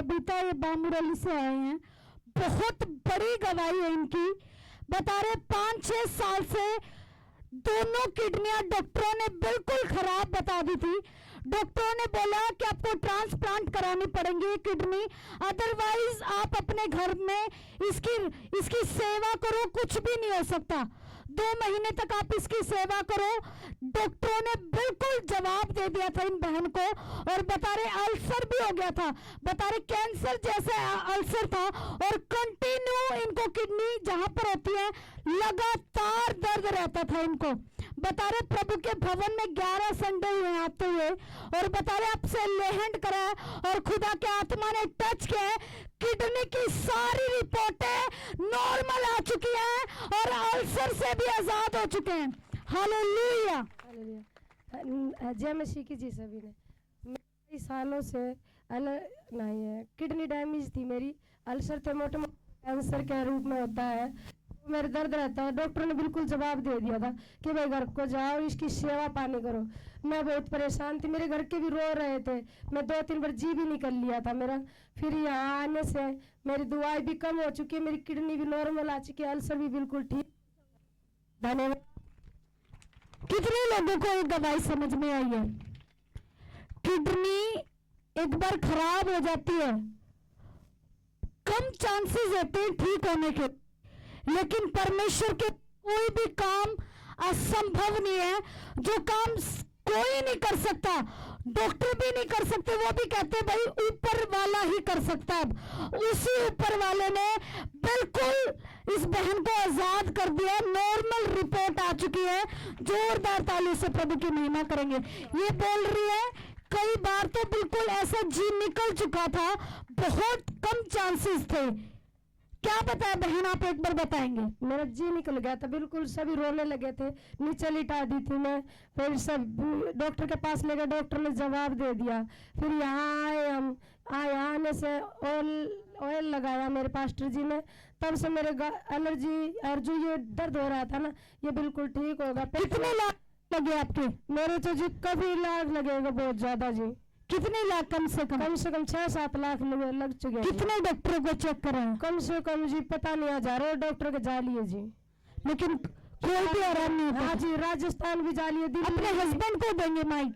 बबीता ये बामुरली से आए हैं, बहुत बड़ी गवाही है इनकी। बता रहे 5-6 साल से दोनों किडनियां डॉक्टरों ने बिल्कुल खराब बता दी थी। डॉक्टरों ने बोला कि आपको ट्रांसप्लांट करानी पड़ेगी किडनी, अदरवाइज आप अपने घर में इसकी सेवा करो, कुछ भी नहीं हो सकता। 2 महीने तक आप इसकी सेवा करो। डॉक्टरों ने बिल्कुल जवाब दे दिया था इन बहन को। और बता रहे अल्सर भी हो गया था, बता रहे कैंसर जैसे अल्सर था, और कंटिन्यू इनको किडनी जहां पर होती है लगातार दर्द रहता था इनको। बता रहे प्रभु के भवन में 11 संडे हुए आते हुए, और बता रहे आपसे लेहंड करा और खुदा के आत्मा ने टच किया, किडनी की सारी रिपोर्टें नॉर्मल आ चुकी हैं और अल्सर से भी आजाद हो चुके हैं। हालेलुया। जय मसीह की जी। सभी ने कई सालों से नहीं है, किडनी डैमेज थी मेरी, अल्सर थे, मोटे मोटे कैंसर के रूप में होता है, मेरे दर्द रहता है। डॉक्टर ने बिल्कुल जवाब दे दिया था कि भाई घर को जाओ, इसकी सेवा पानी करो। मैं बहुत परेशान थी, मेरे घर के भी रो रहे थे, मैं 2-3 बार जी भी निकल लिया था मेरा। फिर यहाँ आने से मेरी दवाई भी कम हो चुकी है, मेरी किडनी भी नॉर्मल आ चुकी है, अल्सर भी बिल्कुल ठीक। धन्यवाद। कितने लोगों को ये दवाई समझ में आई है? किडनी एक बार खराब हो जाती है, कम चांसेस होते हैं ठीक होने के, लेकिन परमेश्वर के कोई भी काम असंभव नहीं है। जो काम कोई नहीं कर सकता, डॉक्टर भी नहीं कर सकते, वो भी कहते भाई ऊपर वाला ही कर सकता है। उसी ऊपर वाले ने बिल्कुल इस बहन को आजाद कर दिया, नॉर्मल रिपोर्ट आ चुकी है। जोरदार ताली से प्रभु की महिमा करेंगे। ये बोल रही है कई बार तो बिल्कुल ऐसा जी निकल चुका था, बहुत कम चांसेस थे। क्या बताया बहन, आप एक बार बताएंगे? मेरा जी निकल गया था बिल्कुल, सभी रोने लगे थे, नीचे लिटा दी थी मैं। फिर सब डॉक्टर के पास ले गए, डॉक्टर ने जवाब दे दिया। फिर यहाँ आए हम, यहाँ आने से ऑयल लगाया मेरे पास्टर जी ने, तब से मेरे एलर्जी और जो ये दर्द हो रहा था ना, ये बिल्कुल ठीक होगा। कितने लाख लगे आपके? मेरे तो जी कभी इलाज लगेगा बहुत ज्यादा जी। कितने लाख? कम से कम 6-7 लाख लग चुके हैं। कितने डॉक्टरों को चेक करा? कम से कम जी पता नहीं, हजारों डॉक्टर के जा लिए जी, लेकिन कोई भी आराम नहीं होता। हाँ जी, राजस्थान भी जा लिए। अपने हस्बैंड को देंगे माइक।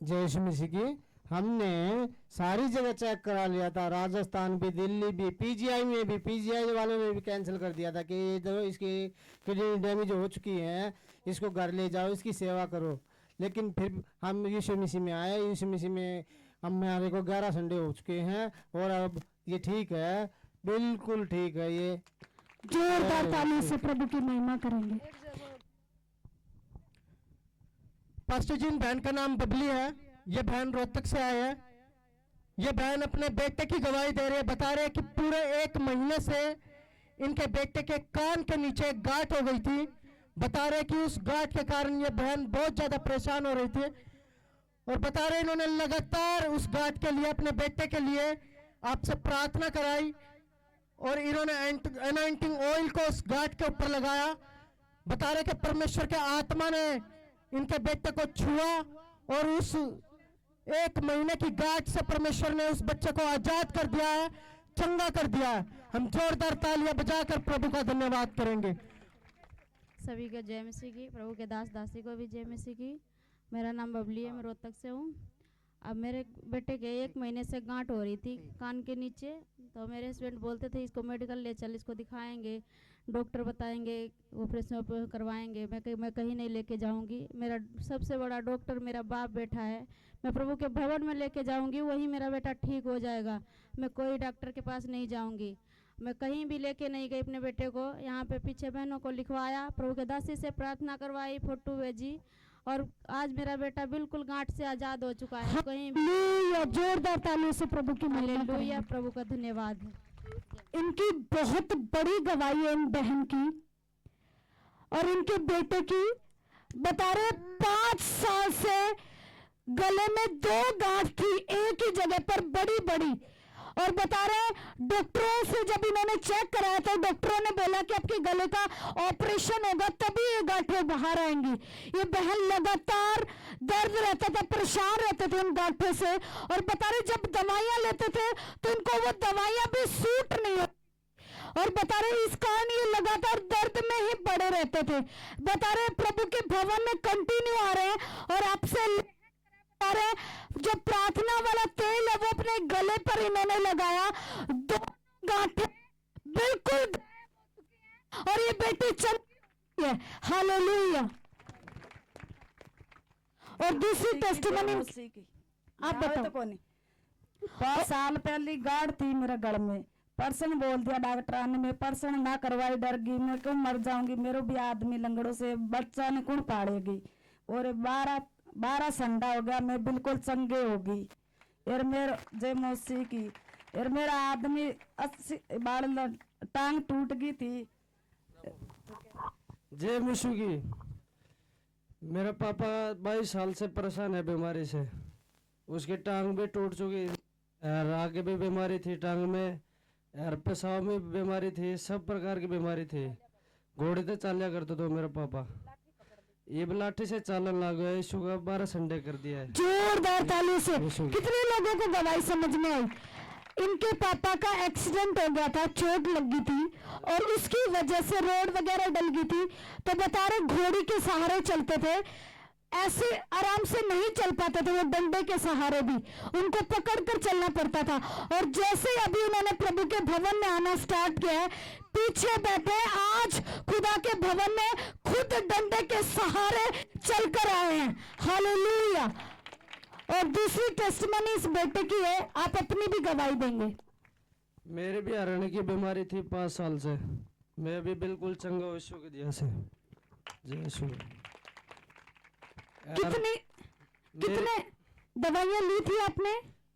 जय यीशु मसीह की। हमने सारी जगह चेक करा लिया था, राजस्थान भी, दिल्ली भी, पीजीआई में भी, पीजीआई वालों ने भी कैंसिल कर दिया था कि ये जो इसकी किडनी डैमेज हो चुकी है, इसको घर ले जाओ, इसकी सेवा करो। लेकिन फिर हम यीशु मसीह में आए, यीशु मसीह में हमारे को 11 संडे हो चुके हैं और अब ये ठीक है, बिल्कुल ठीक है। ये जोरदार ताली से प्रभु की महिमा करेंगे। पास्टर जी, बहन का नाम बबली है, ये बहन रोहतक से आए है। ये बहन अपने बेटे की गवाही दे रहे हैं, बता रहे हैं कि पूरे 1 महीने से इनके बेटे के कान के नीचे गांठ हो गई थी। बता रहे कि उस गांठ के कारण ये बहन बहुत ज्यादा परेशान हो रही थी, और बता रहे इन्होंने लगातार उस गांठ के लिए, अपने बेटे के लिए आपसे प्रार्थना कराई, और इन्होंने एनॉइंटिंग ऑयल को उस गांठ के ऊपर लगाया। बता रहे कि परमेश्वर के आत्मा ने इनके बेटे को छुआ, और उस 1 महीने की गांठ से परमेश्वर ने उस बच्चे को आजाद कर दिया है, चंगा कर दिया है। हम जोरदार तालियां बजाकर प्रभु का धन्यवाद करेंगे। सभी को जय मसीह की, प्रभु के दास दासी को भी जय मसीह की। मेरा नाम बबली है, मैं रोहतक से हूँ। अब मेरे बेटे के 1 महीने से गांठ हो रही थी कान के नीचे, तो मेरे हस्बैंड बोलते थे इसको मेडिकल ले चल, इसको दिखाएंगे, डॉक्टर बताएंगे, ऑपरेशन करवाएंगे। मैं कहीं नहीं लेके जाऊंगी, मेरा सबसे बड़ा डॉक्टर मेरा बाप बैठा है, मैं प्रभु के भवन में लेके जाऊंगी, वही मेरा बेटा ठीक हो जाएगा। मैं कोई डॉक्टर के पास नहीं जाऊंगी, मैं कहीं भी लेके नहीं गई अपने बेटे को। यहाँ पे पीछे बहनों को लिखवाया, प्रभु के दासी से प्रार्थना करवाई, फोटो भेजी, और आज मेरा बेटा बिल्कुल गांठ से आजाद हो चुका है। कहीं हालेलुया, जोरदार तालियों से प्रभु की महिमा हालेलुया, करेंगे। प्रभु का धन्यवाद। इनकी बहुत बड़ी गवाही है इन बहन की और इनके बेटे की। बता रहे 5 साल से गले में 2 गांठ थी एक ही जगह पर, बड़ी बड़ी, और बता रहे हैं डॉक्टरों से जब इन्होंने चेक कराया तो डॉक्टरों ने बोला कि आपके गले का ऑपरेशन होगा तभी ये गांठें बाहर आएंगी। ये बहन लगातार दर्द रहता था, परेशान रहते थे उन गांठों से, और बता रहे जब दवाइयां लेते थे तो इनको वो दवाइयां भी सूट नहीं होती, और बता रहे इस कारण ये लगातार दर्द में ही पड़े रहते थे। बता रहे प्रभु के भवन में कंटिन्यू आ रहे हैं और आपसे बता रहे हैं जो प्रार्थना वाला तेल है वो अपने गले पर इन्होंने लगाया, 2 गांठें बिल्कुल और ये बेटी चल रही है। हालेलुया। और दूसरी टेस्टिमनी आप बताओ। 5 साल पहले गाढ़ थी मेरे गल में, पर्सन बोल दिया डॉक्टर ने, मैं पर्सन ना करवाई, डर गई, मैं क्यों मर जाऊंगी, मेरे भी आदमी लंगड़ों से बच्चा ने कौन पाड़ेगी। और 12 संडा हो गया, मैं बिल्कुल चंगे हो गई। और मेरे जय मौसी की और मेरा आदमी 80 बाल टांग टूट गई थी। जय मिशु की। मेरा पापा 22 साल से परेशान है बीमारी से, उसकी टांग भी टूट चुकी और आगे भी बीमारी थी टांग में, और पेशाब में भी बीमारी थी, सब प्रकार की बीमारी थी। घोड़े से चालिया करते थे मेरा पापा, ये लाठी से चालन लग गया। यीशु का 12 संडे कर दिया है। जोरदार ताली से। यीशु। कितने लोगों को दवाई समझ में आई? इनके पापा का एक्सीडेंट हो गया था, चोट लगी थी और उसकी वजह से रोड वगैरह डल गई थी, तो बता रहे घोड़ी के सहारे चलते थे, ऐसे आराम से नहीं चल पाते थे, वो डंडे के सहारे भी उनको पकड़ कर चलना पड़ता था। और जैसे अभी उन्होंने प्रभु के भवन में आना स्टार्ट किया है, पीछे बैठे आज खुदा के भवन में खुद डंडे के सहारे चलकर आए हैं। हालेलुया। और दूसरी टेस्टिमनी इस बेटे की है, आप अपनी भी गवाही देंगे। मेरे भी हरण की बीमारी थी 5 साल से, मैं भी बिल्कुल चंगा हूं यीशु की दया से। जय यीशु। कितने दवाइयां ली थी आपने?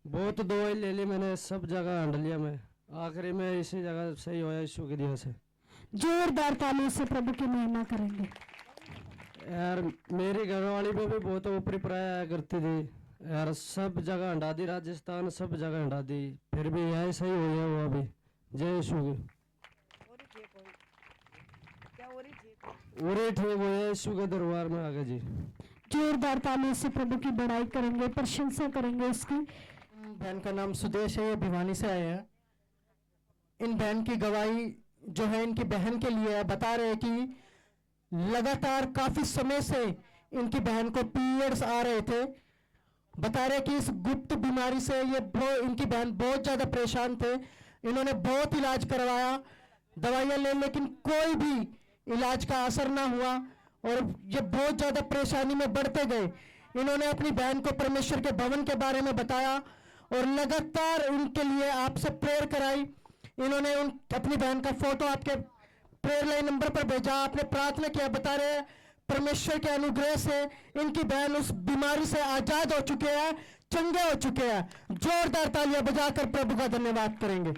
बहुत दवाई ले ली मैंने, सब जगह हंड लिया मैं, आखिरी में इसी जगह सही होया यीशु की दया से। जोरदार तालियों से प्रभु की महिमा करेंगे। यार मेरी घरवाली पे भी बहुत ऊपरी प्राय करती थी यार, सब जगह हंडा दी, राजस्थान सब जगह हंडा दी, फिर भी यही सही हो गया वो अभी। जय यीशु की। और ठीक हो गया यीशु के दरबार में आगे जी। जोरदार तालियों से प्रभु की बड़ाई करेंगे, प्रशंसा करेंगे उसकी। बहन का नाम सुदेश है, ये भिवानी से आए हैं। इन बहन की गवाही जो है इनकी बहन के लिए है। बता रहे हैं कि लगातार काफी समय से इनकी बहन को पीरियड्स आ रहे थे। बता रहे कि इस गुप्त बीमारी से इनकी बहन बहुत ज्यादा परेशान थे। इन्होंने बहुत इलाज करवाया, दवाइयां ले, लेकिन कोई भी इलाज का असर ना हुआ और ये बहुत ज्यादा परेशानी में बढ़ते गए। इन्होंने अपनी बहन को परमेश्वर के भवन के बारे में बताया और लगातार उनके लिए आपसे प्रेयर कराई। इन्होंने अपनी बहन का फोटो आपके प्रेयर लाइन नंबर पर भेजा, आपने प्रार्थना किया। बता रहे हैं परमेश्वर के अनुग्रह से इनकी बहन उस बीमारी से आजाद हो चुके हैं, चंगे हो चुके हैं। जोरदार तालियां बजाकर प्रभु का धन्यवाद करेंगे।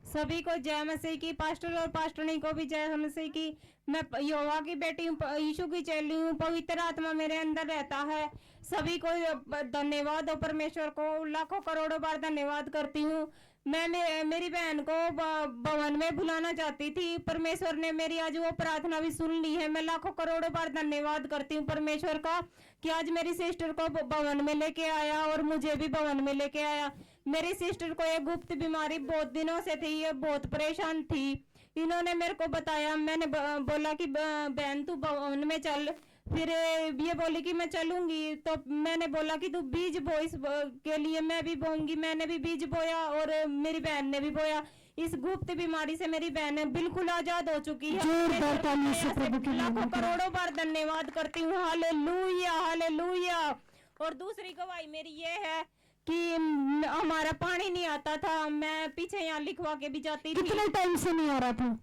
सभी को जय मसीह की। पास्टर और पास्टरनी को भी जय मसीह की। मैं यहोवा की बेटी हूँ, यीशु की चेली हूँ, पवित्र आत्मा मेरे अंदर रहता है। सभी को धन्यवाद और परमेश्वर को लाखों करोड़ों बार धन्यवाद करती हूँ। मैं मेरी बहन को भवन में बुलाना चाहती थी, परमेश्वर ने मेरी आज वो प्रार्थना भी सुन ली है। मैं लाखों करोड़ों बार धन्यवाद करती हूँ परमेश्वर का कि आज मेरी सिस्टर को भवन में लेके आया और मुझे भी भवन में लेके आया। मेरी सिस्टर को एक गुप्त बीमारी बहुत दिनों से थी, ये बहुत परेशान थी। इन्होंने मेरे को बताया, मैंने बोला कि बहन तू भवन में चल, फिर ये बोली कि मैं चलूंगी। तो मैंने बोला कि तू बीज बो, इस के लिए मैं भी बोऊंगी। मैंने भी बीज बोया और मेरी बहन ने भी बोया। इस गुप्त बीमारी से मेरी बहन बिल्कुल आजाद हो चुकी है। लाखों करोड़ों बार धन्यवाद करती हूँ। Hallelujah, hallelujah. और दूसरी गवाही मेरी ये है कि हमारा पानी नहीं आता था, मैं पीछे यहाँ लिखवा के भी जाती थी। कितने टाइम से नहीं आ रहा था?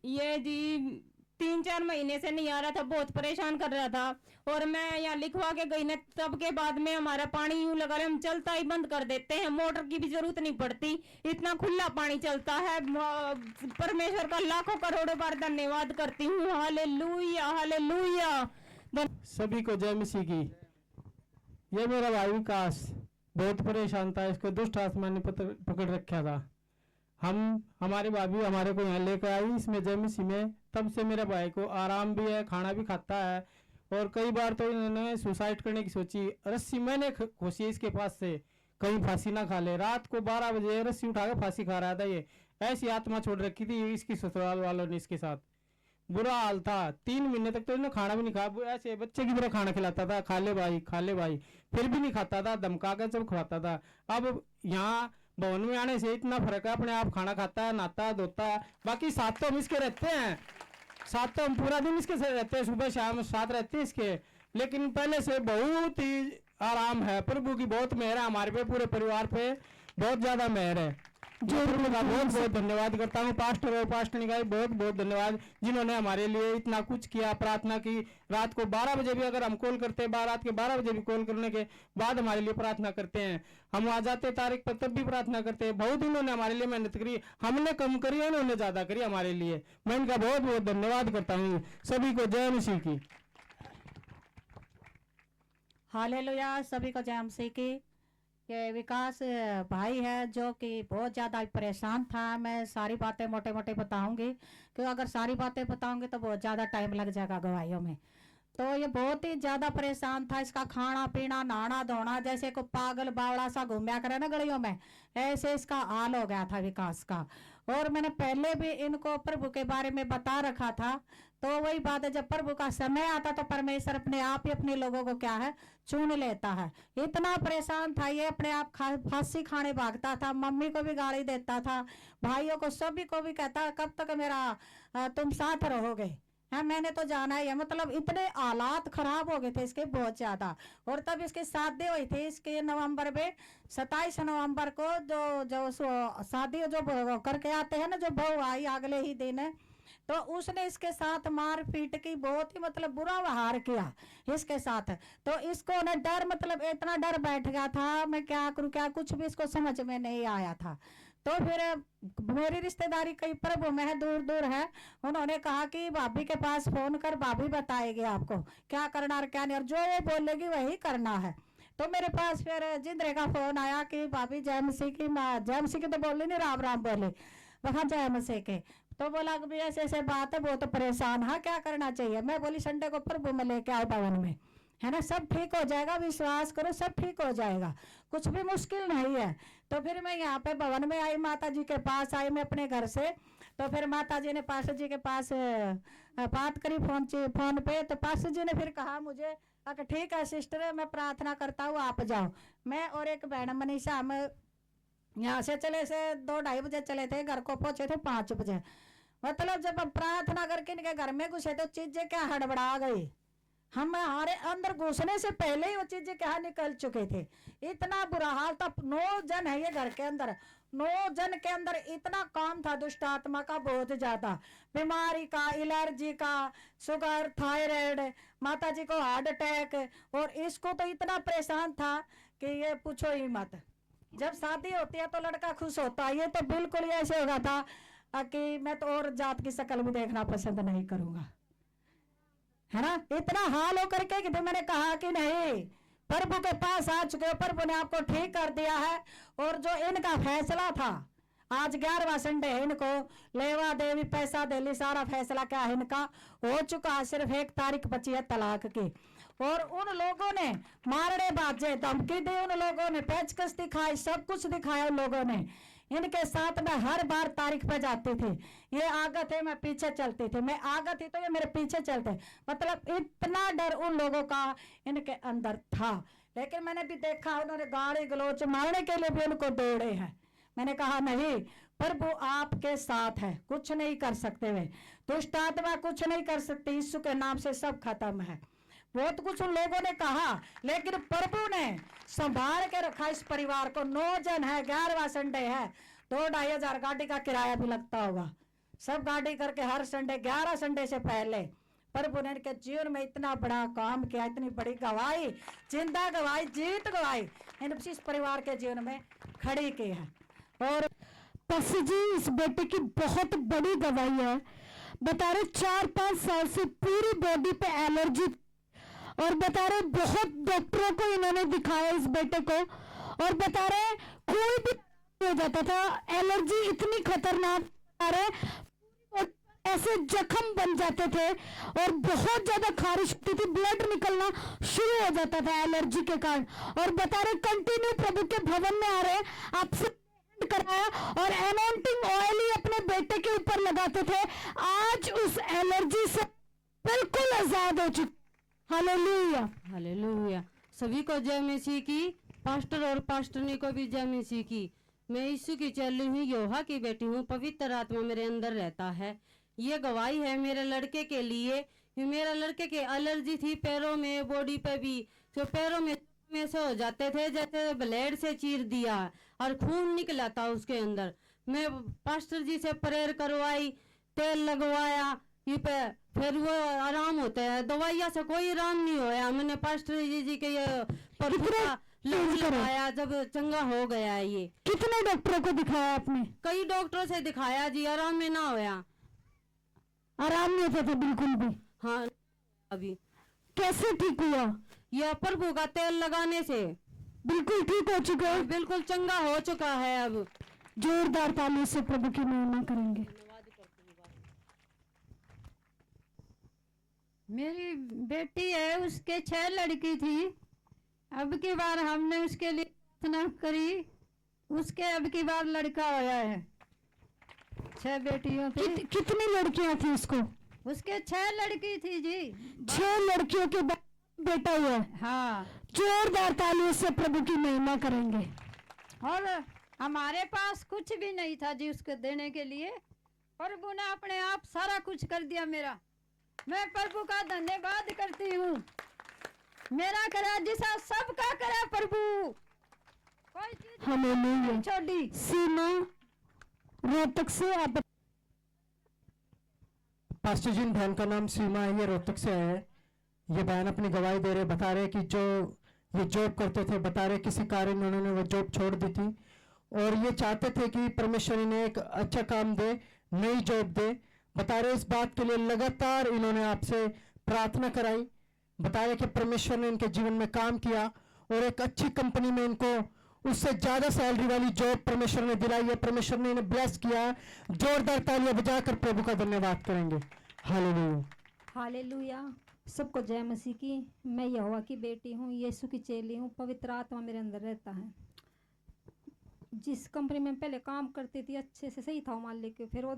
ये जी 3-4 महीने से नहीं आ रहा था, बहुत परेशान कर रहा था। और मैं यहाँ लिखवा के गई ना, तब के बाद में हमारा पानी यूं लगा रहे, हम चलता ही बंद कर देते हैं, मोटर की भी जरूरत नहीं पड़ती, इतना खुला पानी चलता है। परमेश्वर का लाखों करोड़ों बार धन्यवाद करती हूँ। Hallelujah, hallelujah. सभी को जय मसीह की। ये मेरा भाई विकास, बहुत परेशान था, इसको दुष्ट आत्मा ने पकड़ रखा था। हमारी भाभी हमारे को यहाँ लेकर आई इसमें जेएमसी में, तब से मेरे भाई को आराम भी है, खाना भी खाता है। और कई बार तो इन्होंने सुसाइड करने की सोची, रस्सी मैंने खोसी इसके पास से, कहीं फांसी ना खा ले। रात को 12 बजे रस्सी उठा के फांसी खा रहा था ये, ऐसी आत्मा छोड़ रखी थी इसकी ससुराल वालों ने इसके साथ। बुरा हाल था, 3 महीने तक तो इन्होंने खाना भी नहीं खाया, ऐसे बच्चे की तरह खाना खिलाता था, खा ले भाई खा ले भाई, फिर भी नहीं खाता था, धमका कर सब खवाता था। अब यहाँ भवन में आने से इतना फर्क है, अपने आप खाना खाता है, नहाता है, धोता है। बाकी साथ तो हम इसके रहते हैं, साथ तो हम पूरा दिन इसके साथ रहते हैं, सुबह शाम साथ रहते हैं इसके। लेकिन पहले से बहुत ही आराम है, प्रभु की बहुत मेहर है हमारे पे, पूरे परिवार पे बहुत ज्यादा मेहर है। जो प्रभु का बहुत बहुत धन्यवाद करता हूँ, पास्टर और पास्टरनी का बहुत बहुत धन्यवाद, जिन्होंने हमारे लिए इतना कुछ किया, प्रार्थना की। रात को 12 बजे भी अगर हम कॉल करते हैं, रात के 12 बजे भी कॉल करने के बाद हमारे लिए प्रार्थना करते हैं। हम आ जाते तारीख पर तब भी प्रार्थना करते हैं। बहुत इन्होंने हमारे लिए मेहनत करी, हमने कम करी है, उन्होंने ज्यादा करी हमारे लिए। मैं इनका बहुत बहुत धन्यवाद करता हूँ। सभी को जय मसीह की। हालेलुया, सभी को जय मसीह की। ये विकास भाई है जो कि बहुत ज़्यादा परेशान था। मैं सारी बातें मोटे मोटे बताऊंगी, क्योंकि अगर सारी बातें बताऊंगी तो बहुत ज़्यादा टाइम लग जाएगा गवाहियों में। तो ये बहुत ही ज़्यादा परेशान था। इसका खाना पीना नहाना धोना जैसे को पागल बावड़ा सा घूमया करे ना गलियों में, ऐसे इसका हाल हो गया था विकास का। और मैंने पहले भी इनको प्रभु के बारे में बता रखा था। तो वही बात है, जब प्रभु का समय आता तो परमेश्वर अपने आप ही अपने लोगों को क्या है चुन लेता है। इतना परेशान था ये, अपने आप फांसी खाने भागता था, मम्मी को भी गाली देता था, भाइयों को सभी को भी कहता कब तक मेरा तुम साथ रहोगे, है मैंने तो जाना ही है। मतलब इतने हालात खराब हो गए थे इसके बहुत ज्यादा। और तब इसकी शादी हुई थी इसके नवंबर में, 27 नवंबर को जो शादी जो करके आते हैं ना, जो बहू आई अगले ही दिन, तो उसने इसके साथ मार पीट की, बहुत ही मतलब बुरा व्यवहार किया इसके साथ। तो इसको ना डर, मतलब इतना डर बैठ गया था, मैं क्या करूं क्या, कुछ भी इसको समझ में नहीं आया था। तो फिर मेरी रिश्तेदारी कई प्रभु में है, दूर दूर है, उन्होंने कहा कि भाभी के पास फोन कर, भाभी बताएगी आपको क्या करना और क्या नहीं, और जो वो बोलेगी वही करना है। तो मेरे पास फिर जिंद्रे का फोन आया कि भाभी जय मसीह की, जय मसीह की तो बोली नहीं, राम राम बोले, वहाँ जय मसीह के। तो बोला कि ऐसे ऐसे बात है, बहुत परेशान, हाँ क्या करना चाहिए। मैं बोली संडे को प्रभु में लेके आओ भवन में, है ना, सब ठीक हो जाएगा, विश्वास करो सब ठीक हो जाएगा, कुछ भी मुश्किल नहीं है। तो फिर मैं यहाँ पे भवन में आई, माता जी के पास आई मैं अपने घर से। तो फिर माता जी ने पास्टर जी के पास बात करी फोन पे। तो पास्टर जी ने फिर कहा मुझे कि ठीक है सिस्टर, मैं प्रार्थना करता हूँ, आप जाओ। मैं और एक बहन मनीषा, हम यहाँ से चले से 2-2:30 बजे चले थे, घर को पहुंचे थे 5 बजे। मतलब जब हम प्रार्थना करके इनके घर में घुसे तो चीजें क्या हड़बड़ा गई, हमारे अंदर घुसने से पहले ही वो चीजें क्या निकल चुके थे। इतना बुरा हाल था। 9 जन है ये घर के अंदर, 9 जन के अंदर इतना काम था दुष्ट आत्मा का, बहुत ज्यादा बीमारी का, एलर्जी का, शुगर, थायराइड, माता जी को हार्ट अटैक, और इसको तो इतना परेशान था कि ये पूछो ही मत। जब शादी होती है तो लड़का खुश होता है, ये तो बिल्कुल ऐसे होगा था कि मैं तो और जात की शक्ल भी देखना पसंद नहीं करूंगा, है ना। इतना हाल होकर के कि मैंने कहा कि नहीं, प्रभु के पास आ चुके, प्रभु ने आपको ठीक कर दिया है। और जो इनका फैसला था, आज 11वां संडे है, इनको लेवा देवी पैसा देली सारा फैसला क्या है इनका हो चुका है। सिर्फ 1 तारीख बची है तलाक की। और उन लोगों ने मारने बाजे धमकी दी, उन लोगों ने पेचकस दिखाई, सब कुछ दिखाया उन लोगों ने। इनके साथ मैं हर बार तारीख पे जाती थी, ये आगे थे मैं पीछे चलती थी, मैं आगे थी तो ये मेरे पीछे चलते। मतलब इतना डर उन लोगों का इनके अंदर था। लेकिन मैंने भी देखा उन्होंने गाली गलोच मारने के लिए भी उनको दौड़े हैं। मैंने कहा नहीं, प्रभु आपके साथ है, कुछ नहीं कर सकते वे, दुष्ट आत्मा कुछ नहीं कर सकती, यीशु के नाम से सब खत्म है। बहुत कुछ उन लोगों ने कहा, लेकिन प्रभु ने संभाल के रखा इस परिवार को। 9 जन है, 11वां संडे है, 2-2.5 हजार गाड़ी का किराया भी लगता होगा, सब गाड़ी करके हर संडे, 11 संडे से पहले प्रभु ने इनके जीवन में इतना बड़ा काम किया, इतनी बड़ी गवाही, जिंदा गवाही, जीत गवाही इस परिवार के जीवन में खड़ी की है। और पसी जी इस बेटे की बहुत बड़ी गवाही है। बता रहे 4-5 साल से पूरी बॉडी पे एलर्जी, और बता रहे बहुत डॉक्टरों को इन्होंने दिखाया इस बेटे को, और बता रहे कोई भी हो जाता था, एलर्जी इतनी खतरनाक, बता रहे और ऐसे जख्म बन जाते थे और बहुत ज्यादा खारिश होती थी, ब्लड निकलना शुरू हो जाता था एलर्जी के कारण। और बता रहे कंटिन्यू प्रभु के भवन में आ रहे, आपसे कराया और एनॉइंटिंग ऑयल ही अपने बेटे के ऊपर लगाते थे। आज उस एलर्जी से बिल्कुल आजाद हो चुके। Hallelujah, hallelujah. सभी को जय मसीह की, पास्टर और पास्टरनी को भी जय मसीह की। मैं यीशु की चली हुई योहा की बेटी हूँ, पवित्र आत्मा मेरे अंदर रहता है। ये गवाही है मेरे लड़के के लिए। मेरा लड़के के एलर्जी थी पैरों में, बॉडी पे भी, तो पैरों में से हो जाते थे जैसे ब्लेड से चीर दिया और खून निकला था उसके अंदर। मैं पास्टर जी से प्रेयर करवाई, तेल लगवाया, ये पे फिर वो आराम होता है। दवाइयाँ से कोई आराम नहीं होया। मैंने पास्टर जी के ये लगाया, जब चंगा हो गया है। ये कितने डॉक्टरों को दिखाया आपने? कई डॉक्टरों से दिखाया जी, आराम में ना होया। आराम नहीं होता था बिल्कुल भी? हाँ, अभी कैसे ठीक हुआ? यह प्रभु का तेल लगाने से बिल्कुल ठीक हो चुका है, बिल्कुल चंगा हो चुका है। अब जोरदार तालियों से प्रभु की महिमा करेंगे। मेरी बेटी है, उसके 6 लड़की थी। अब की बार हमने उसके लिए प्रार्थना करी, उसके अब की बार लड़का होया है। 6 बेटियों थी। कितनी लड़कियां थी उसको? उसके 6 लड़की थी जी। 6 लड़कियों के बाद बेटा हुआ है। हाँ, जोरदार तालियों से प्रभु की महिमा करेंगे। और हमारे पास कुछ भी नहीं था जी उसको देने के लिए, प्रभु ने अपने आप सारा कुछ कर दिया मेरा। मैं प्रभु का धन्यवाद करती हूँ। मेरा करा जिसा सबका करा प्रभु, कोई चीज नहीं छोड़ी। सीमा रोहतक से आप। पास्टर जी, बहन का नाम सीमा है, ये रोहतक से है। ये बहन अपनी गवाही दे रहे, बता रहे कि जो ये जॉब करते थे, बता रहे किसी कारण उन्होंने वो जॉब छोड़ दी थी और ये चाहते थे कि परमेश्वर इन्हें एक अच्छा काम दे, नई जॉब दे। बता रहे इस बात के लिए लगातार इन्होंने आपसे प्रार्थना कराई। बता रहे कि परमेश्वर ने इनके जीवन में काम किया और एक अच्छी कंपनी में इनको उससे ज्यादा सैलरी वाली जॉब परमेश्वर ने दिलाई है। परमेश्वर ने इन्हें ब्लेस किया। जोरदार तालियां बजाकर प्रभु का धन्यवाद करेंगे। Hallelujah, hallelujah. सबको जय मसीह की। मैं यहोवा की बेटी हूँ, यीशु की चेली हूँ, पवित्र आत्मा मेरे अंदर रहता है। जिस कंपनी में पहले काम करती थी अच्छे से सही था वो मालिक, फिर वो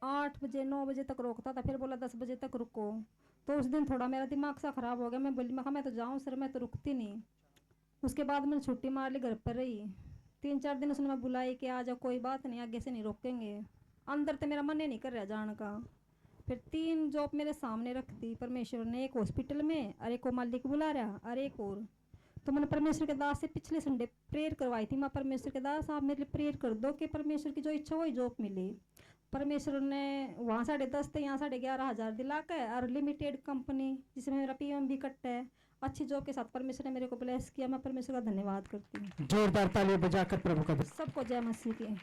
8 बजे 9 बजे तक रोकता था, फिर बोला 10 बजे तक रुको। तो उस दिन थोड़ा मेरा दिमाग सा ख़राब हो गया। मैं बोली, मैं तो जाऊँ सर, मैं तो रुकती नहीं। उसके बाद मैंने छुट्टी मार ली, घर पर रही। 3-4 दिन उसने मैं बुलाई कि आ जाओ, कोई बात नहीं, आगे से नहीं रोकेंगे। अंदर तो मेरा मन ही नहीं कर रहा जाने का। फिर 3 जॉब मेरे सामने रख दी परमेश्वर ने, एक हॉस्पिटल में और एक को मालिक बुला रहा और एक और। तो मैंने परमेश्वर के दास से पिछले संडे प्रेयर करवाई थी। मैं परमेश्वर के दास आप मेरे लिए प्रेयर कर दो कि परमेश्वर की जो इच्छा वही जॉब मिले। परमेश्वर ने वहाँ 10.5 थे, यहाँ 11,500 दिला के, और लिमिटेड कंपनी जिसमें मेरा PMB कट है, अच्छी जॉब के साथ परमेश्वर ने मेरे को ब्लेस किया। मैं परमेश्वर का धन्यवाद करती हूँ। जोरदार तालियां बजाकर प्रभु का सबको जय मसीह की।